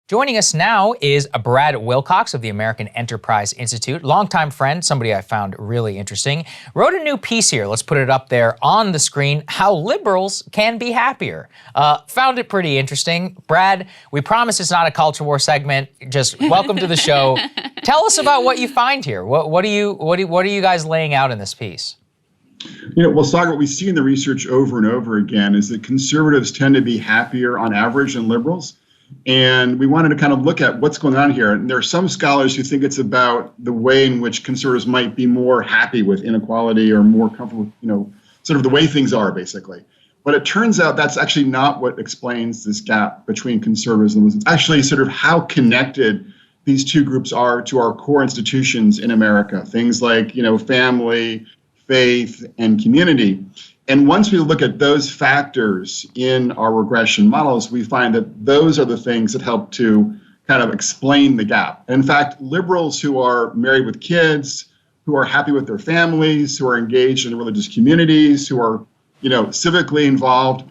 Joining us now is Brad Wilcox of the American Enterprise Institute, longtime friend, somebody I found really interesting. Wrote a new piece here, let's put it up there on the screen, How Liberals Can Be Happier. Found it pretty interesting. Brad, we promise it's not a culture war segment, just welcome to the show. Tell us about what you find here. What are you guys laying out in this piece? Well, Saagar, what we see in the research over and over again is that conservatives tend to be happier on average than liberals. And we wanted to kind of look at what's going on here. And there are some scholars who think it's about the way in which conservatives might be more happy with inequality or more comfortable with, sort of the way things are, basically. But it turns out that's actually not what explains this gap between conservatives and liberals. It's actually sort of how connected these two groups are to our core institutions in America, things like, family, faith, and community. And once we look at those factors in our regression models, we find that those are the things that help to kind of explain the gap. And in fact, liberals who are married with kids, who are happy with their families, who are engaged in religious communities, who are, civically involved,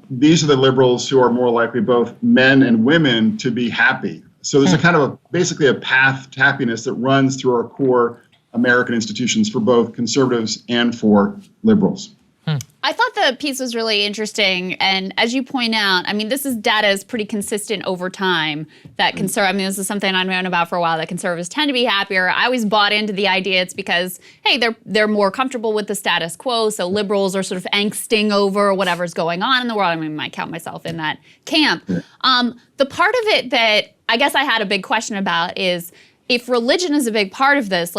these are the liberals who are more likely, both men and women, to be happy. So there's a kind of basically a path to happiness that runs through our core American institutions for both conservatives and for liberals. I thought the piece was really interesting. And as you point out, this data is pretty consistent over time that this is something I've known about for a while, that conservatives tend to be happier. I always bought into the idea it's because, hey, they're more comfortable with the status quo. So liberals are sort of angsting over whatever's going on in the world. I might count myself in that camp. The part of it that I guess I had a big question about is, if religion is a big part of this,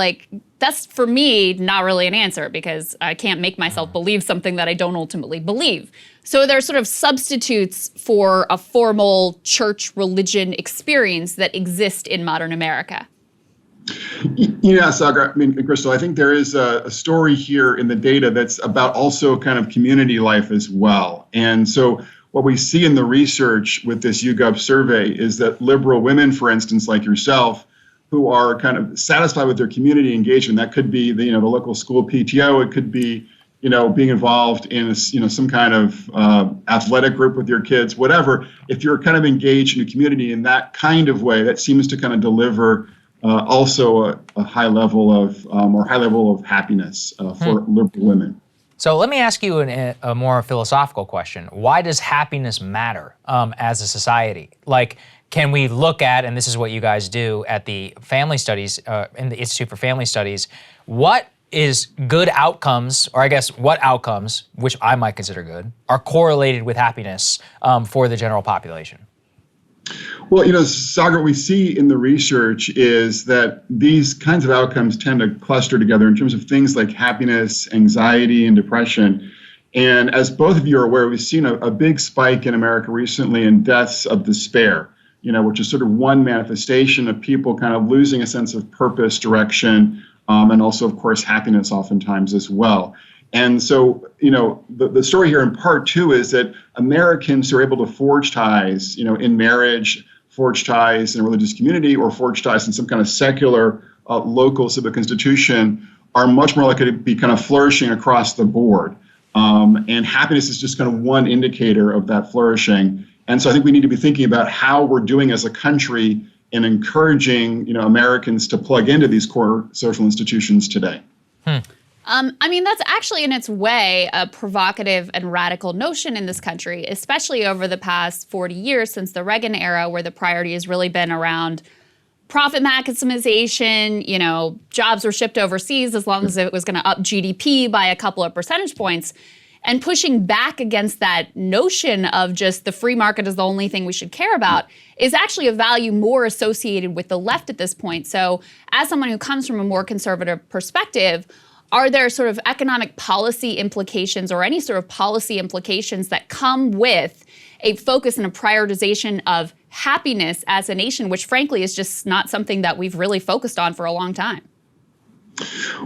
that's for me not really an answer, because I can't make myself believe something that I don't ultimately believe. So there are sort of substitutes for a formal church religion experience that exist in modern America. Yeah, Saagar, Krystal, I think there is a story here in the data that's about also kind of community life as well. And so what we see in the research with this YouGov survey is that liberal women, for instance, like yourself, who are kind of satisfied with their community engagement. That could be the local school PTO. It could be being involved in some kind of athletic group with your kids. Whatever. If you're kind of engaged in a community in that kind of way, that seems to kind of deliver also a high level of happiness for liberal women. So let me ask you a more philosophical question. Why does happiness matter as a society? Can we look at, and this is what you guys do at the family studies, in the Institute for Family Studies, what is good outcomes, or I guess what outcomes, which I might consider good, are correlated with happiness for the general population? Well, Saagar, what we see in the research is that these kinds of outcomes tend to cluster together in terms of things like happiness, anxiety, and depression. And as both of you are aware, we've seen a big spike in America recently in deaths of despair, which is sort of one manifestation of people kind of losing a sense of purpose, direction, and also, of course, happiness oftentimes as well. And so, the story here in part two is that Americans who are able to forge ties, in marriage, forge ties in a religious community, or forge ties in some kind of secular local civic institution are much more likely to be kind of flourishing across the board. And happiness is just kind of one indicator of that flourishing. And so I think we need to be thinking about how we're doing as a country in encouraging, Americans to plug into these core social institutions today. That's actually in its way a provocative and radical notion in this country, especially over the past 40 years since the Reagan era, where the priority has really been around profit maximization. Jobs were shipped overseas as long as it was going to up GDP by a couple of percentage points. And pushing back against that notion of just the free market is the only thing we should care about is actually a value more associated with the left at this point. So as someone who comes from a more conservative perspective, are there sort of economic policy implications or any sort of policy implications that come with a focus and a prioritization of happiness as a nation, which frankly is just not something that we've really focused on for a long time?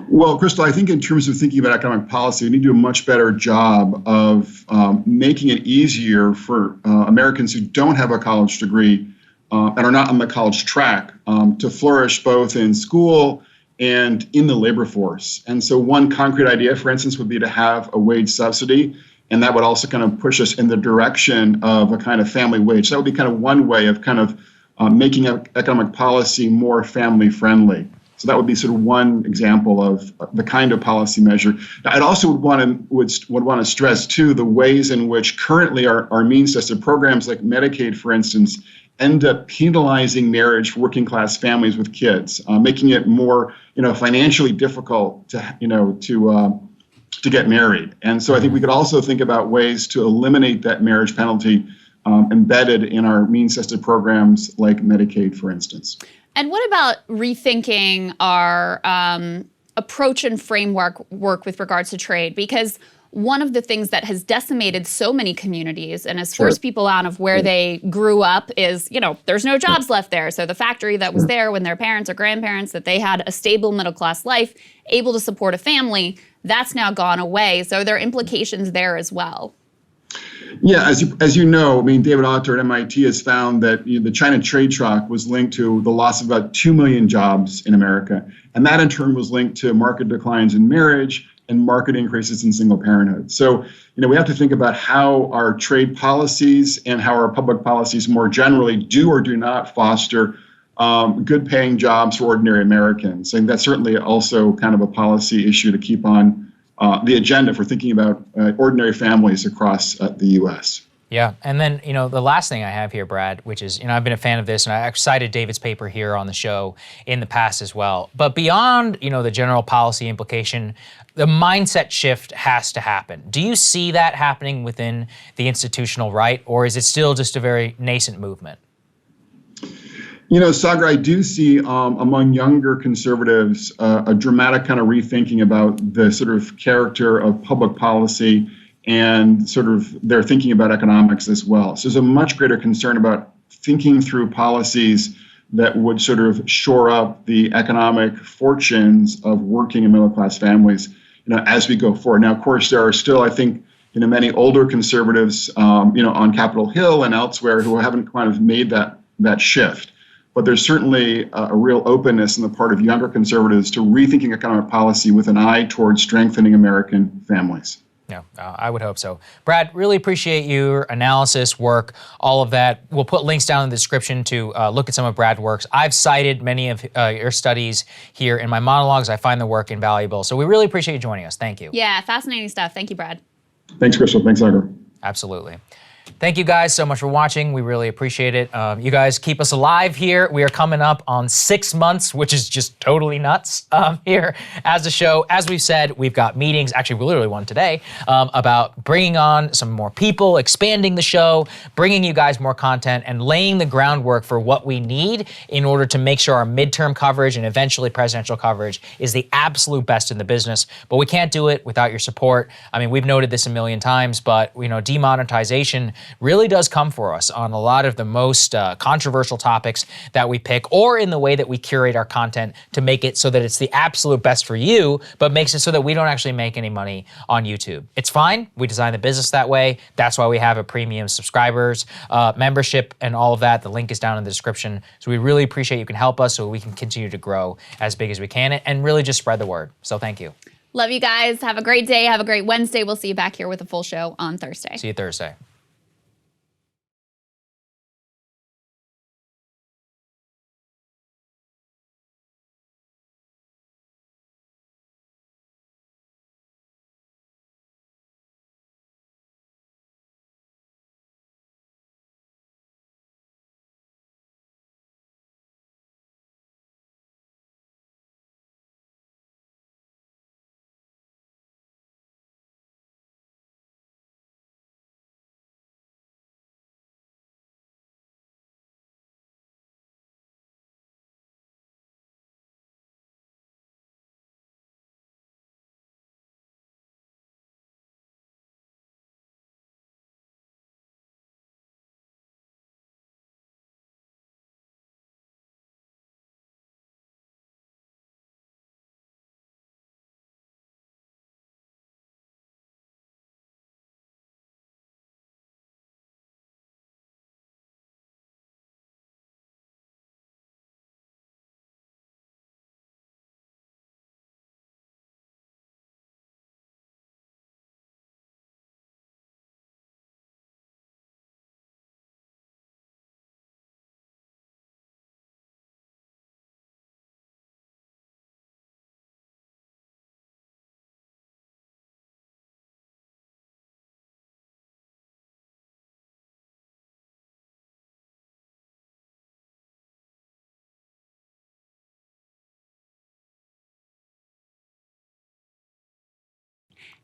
Well, Krystal, I think in terms of thinking about economic policy, we need to do a much better job of making it easier for Americans who don't have a college degree and are not on the college track to flourish both in school and in the labor force. And so one concrete idea, for instance, would be to have a wage subsidy. And that would also kind of push us in the direction of a kind of family wage. So that would be kind of one way of kind of making economic policy more family friendly. So that would be sort of one example of the kind of policy measure. Now, I'd also would want to stress too the ways in which currently our means-tested programs like Medicaid, for instance, end up penalizing marriage for working class families with kids, making it more financially difficult to get married. And so I think we could also think about ways to eliminate that marriage penalty embedded in our means-tested programs like Medicaid, for instance. And what about rethinking our approach and framework work with regards to trade? Because one of the things that has decimated so many communities and has forced people out of where they grew up is, there's no jobs left there. So the factory that was there when their parents or grandparents, that they had a stable middle class life, able to support a family, that's now gone away. So there are implications there as well. Yeah, as you know, I mean, David Autor at MIT has found that the China trade shock was linked to the loss of about 2 million jobs in America. And that in turn was linked to market declines in marriage and market increases in single parenthood. So, we have to think about how our trade policies and how our public policies more generally do or do not foster good paying jobs for ordinary Americans. And that's certainly also kind of a policy issue to keep on the agenda for thinking about ordinary families across the U.S. Yeah, and then, the last thing I have here, Brad, which is, I've been a fan of this, and I cited David's paper here on the show in the past as well. But beyond, the general policy implication, the mindset shift has to happen. Do you see that happening within the institutional right, or is it still just a very nascent movement? Saagar, I do see among younger conservatives a dramatic kind of rethinking about the sort of character of public policy and sort of their thinking about economics as well. So there's a much greater concern about thinking through policies that would sort of shore up the economic fortunes of working and middle class families, as we go forward. Now, of course, there are still, I think, many older conservatives, on Capitol Hill and elsewhere who haven't kind of made that shift. But there's certainly a real openness on the part of younger conservatives to rethinking economic policy with an eye towards strengthening American families. Yeah, I would hope so. Brad, really appreciate your analysis, work, all of that. We'll put links down in the description to look at some of Brad's works. I've cited many of your studies here in my monologues. I find the work invaluable. So we really appreciate you joining us. Thank you. Yeah, fascinating stuff. Thank you, Brad. Thanks, Krystal. Thanks, Saagar. Absolutely. Thank you guys so much for watching. We really appreciate it. You guys keep us alive here. We are coming up on 6 months, which is just totally nuts here as a show. As we've said, we've got meetings, actually we literally one today, about bringing on some more people, expanding the show, bringing you guys more content, and laying the groundwork for what we need in order to make sure our midterm coverage and eventually presidential coverage is the absolute best in the business. But we can't do it without your support. I mean, we've noted this a million times, but demonetization really does come for us on a lot of the most controversial topics that we pick, or in the way that we curate our content to make it so that it's the absolute best for you, but makes it so that we don't actually make any money on YouTube. It's fine. We design the business that way. That's why we have a premium subscribers, membership, and all of that. The link is down in the description. So we really appreciate you can help us so we can continue to grow as big as we can and really just spread the word. So thank you. Love you guys. Have a great day. Have a great Wednesday. We'll see you back here with a full show on Thursday. See you Thursday.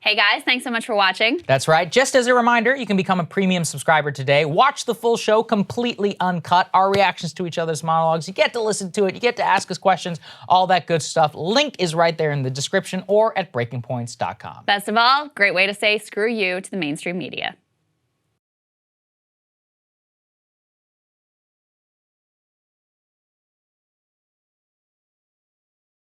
Hey guys, thanks so much for watching. That's right. Just as a reminder, you can become a premium subscriber today. Watch the full show completely uncut, our reactions to each other's monologues. You get to listen to it, you get to ask us questions, all that good stuff. Link is right there in the description or at breakingpoints.com. Best of all, great way to say screw you to the mainstream media.